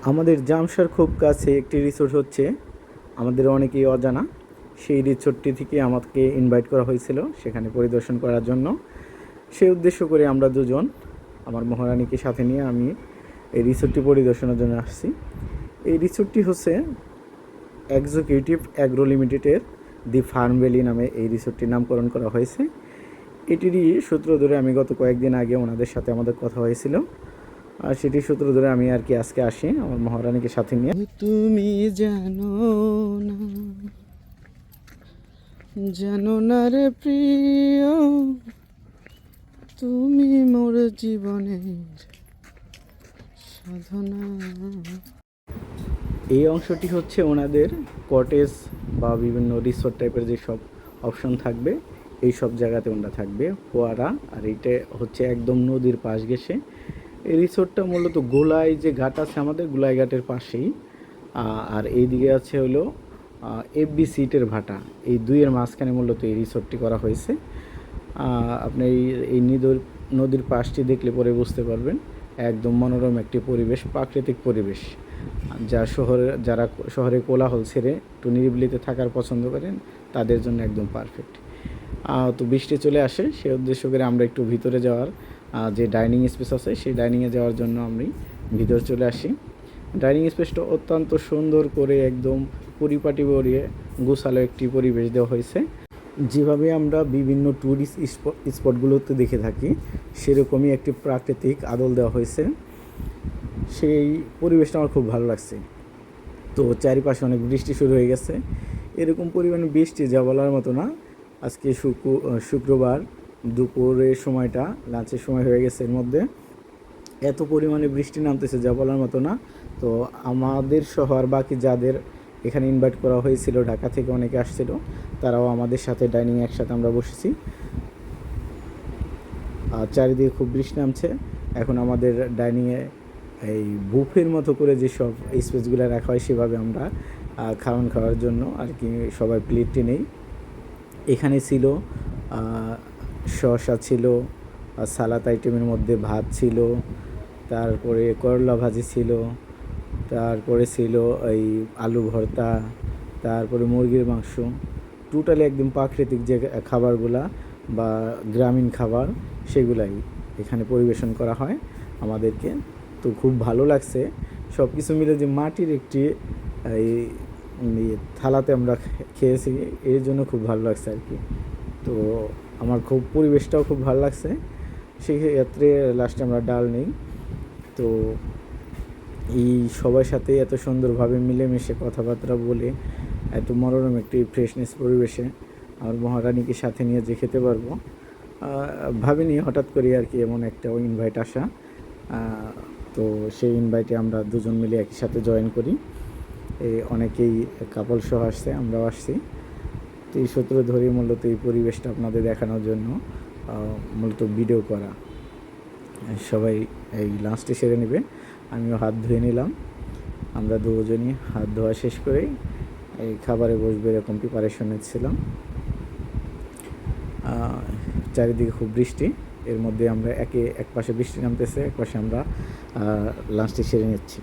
আমাদের জামশার খুব কাছে একটি রিসোর্ট হচ্ছে আমাদের অনেকেই অজানা। সেই রিসোর্টটি থেকে আমাকে ইনভাইট করা হয়েছিল সেখানে পরিদর্শন করার জন্য। সেই উদ্দেশ্য করে আমরা দুজন আমার মহারানীকে সাথে নিয়ে আমি এই রিসোর্টটি পরিদর্শনের জন্য আসছি। এই রিসোর্টটি হচ্ছে এক্সিকিউটিভ অ্যাগ্রো লিমিটেডের দি ফার্ম ভ্যালি নামে এই রিসোর্টটির নামকরণ করা হয়েছে। এটিরই সূত্র ধরে আমি গত কয়েকদিন আগে ওনাদের সাথে আমাদের কথা হয়েছিল, আর সেটি সূত্র ধরে আমি আর কি আজকে আসি আমার মহারানীকে সাথে নিয়ে। তুমি জানো না, জানো না রে প্রিয়, তুমি মোর জীবনের সাধনা। এই অংশটি হচ্ছে ওনাদের কটেজ বা বিভিন্ন রিসোর্ট টাইপের যে সব অপশন থাকবে এই সব জায়গাতে ওনারা থাকবে ফোয়ারা। আর এইটা হচ্ছে একদম নদীর পাশ ঘেঁষে এই রিসোর্টটা। মূলত গোলাই যে ঘাট আছে আমাদের গোলাই ঘাটের পাশেই, আর এইদিকে আছে হলো এফবি সিটের ভাটা। এই দুইয়ের মাঝখানে মূলত এই রিসোর্টটি করা হয়েছে। আপনি এই নদীর পাশটি দেখলে পরে বুঝতে পারবেন একদম মনোরম একটি পরিবেশ, প্রাকৃতিক পরিবেশ, যা যারা শহরে কোলাহল ছেড়ে একটু নিরিবিলিতে থাকার পছন্দ করেন তাদের জন্য একদম পারফেক্ট। তো বৃষ্টি চলে আসে, সে উদ্দেশ্য করে আমরা একটু ভিতরে যাওয়ার যে ডাইনিং স্পেস আছে সেই ডাইনিংয়ে যাওয়ার জন্য আমি ভিতরে চলে আসি। ডাইনিং স্পেসটা অত্যন্ত সুন্দর করে একদম পরিপাটি ভরিয়ে গোছালো একটি পরিবেশ দেওয়া হয়েছে। যেভাবে আমরা বিভিন্ন ট্যুরিস্ট স্পটগুলোতে দেখে থাকি সেরকমই একটি প্রাকৃতিক আদল দেওয়া হয়েছে। সেই পরিবেশটা আমার খুব ভালো লাগছে। তো চারিপাশে অনেক বৃষ্টি শুরু হয়ে গেছে, এরকম পরিমাণে বৃষ্টি যা বলার মতো না। আজকে শুক্রবার দুপুরের সময়টা লাঞ্চের সময় হয়ে গেছে, এর মধ্যে এত পরিমাণে বৃষ্টি নামতেছে যা বলার মতো না। তো আমাদের সহ আর বাকি যাদের এখানে ইনভাইট করা হয়েছিল, ঢাকা থেকে অনেকে আসছিল, তারাও আমাদের সাথে ডাইনিং একসাথে আমরা বসেছি। আর চারিদিকে খুব বৃষ্টি নামছে। এখন আমাদের ডাইনিংয়ে এই বুফের মতো করে যেসব স্পেসগুলো রাখা হয় সেভাবে আমরা খাওয়ার জন্য আর কি সবাই প্লেটটি নেই। এখানে ছিল শসা ছিল, সালাদ আইটেমের মধ্যে ভাত ছিল, তারপরে করলা ভাজি ছিল, তারপরে ছিল এই আলু ভর্তা, তারপরে মুরগির মাংস। টোটালি একদম প্রাকৃতিক যে খাবারগুলা বা গ্রামীণ খাবার সেগুলাই এখানে পরিবেশন করা হয় আমাদেরকে। তো খুব ভালো লাগছে সব কিছু মিলে, যে মাটির একটি এই থালাতে আমরা খেয়েছি, এর জন্য খুব ভালো লাগছে আর কি। তো আমার খুব পরিবেশটাও খুব ভালো লাগছে। সেই ক্ষেত্রে লাস্টে আমরা ডাল নেই। তো এই সবার সাথে এত সুন্দরভাবে মিলেমিশে কথাবার্তা বলে এত মনোরম একটি ফ্রেশনেস পরিবেশে আমার মহারানীকে সাথে নিয়ে যে খেতে পারবো ভাবিনি, হঠাৎ করে আর কি এমন একটা ইনভাইট আসা। তো সেই ইনভাইটে আমরা দুজন মিলে একই সাথে জয়েন করি। এই অনেকেই কাপল সহ আসছে, আমরাও আসছি। তো এই সূত্র ধরে মূলত এই পরিবেশটা আপনাদের দেখানোর জন্য মূলত ভিডিও করা। সবাই এই লাঞ্চটি সেরে নেবে, আমিও হাত ধুয়ে নিলাম। আমরা দুজনই হাত ধোয়া শেষ করেই এই খাবারে বসবে এরকম প্রিপারেশন নিচ্ছিলাম। চারিদিকে খুব বৃষ্টি, এর মধ্যে আমরা এক পাশে বৃষ্টি নামতেছে, এক পাশে আমরা লাঞ্চটি সেরে নিচ্ছি।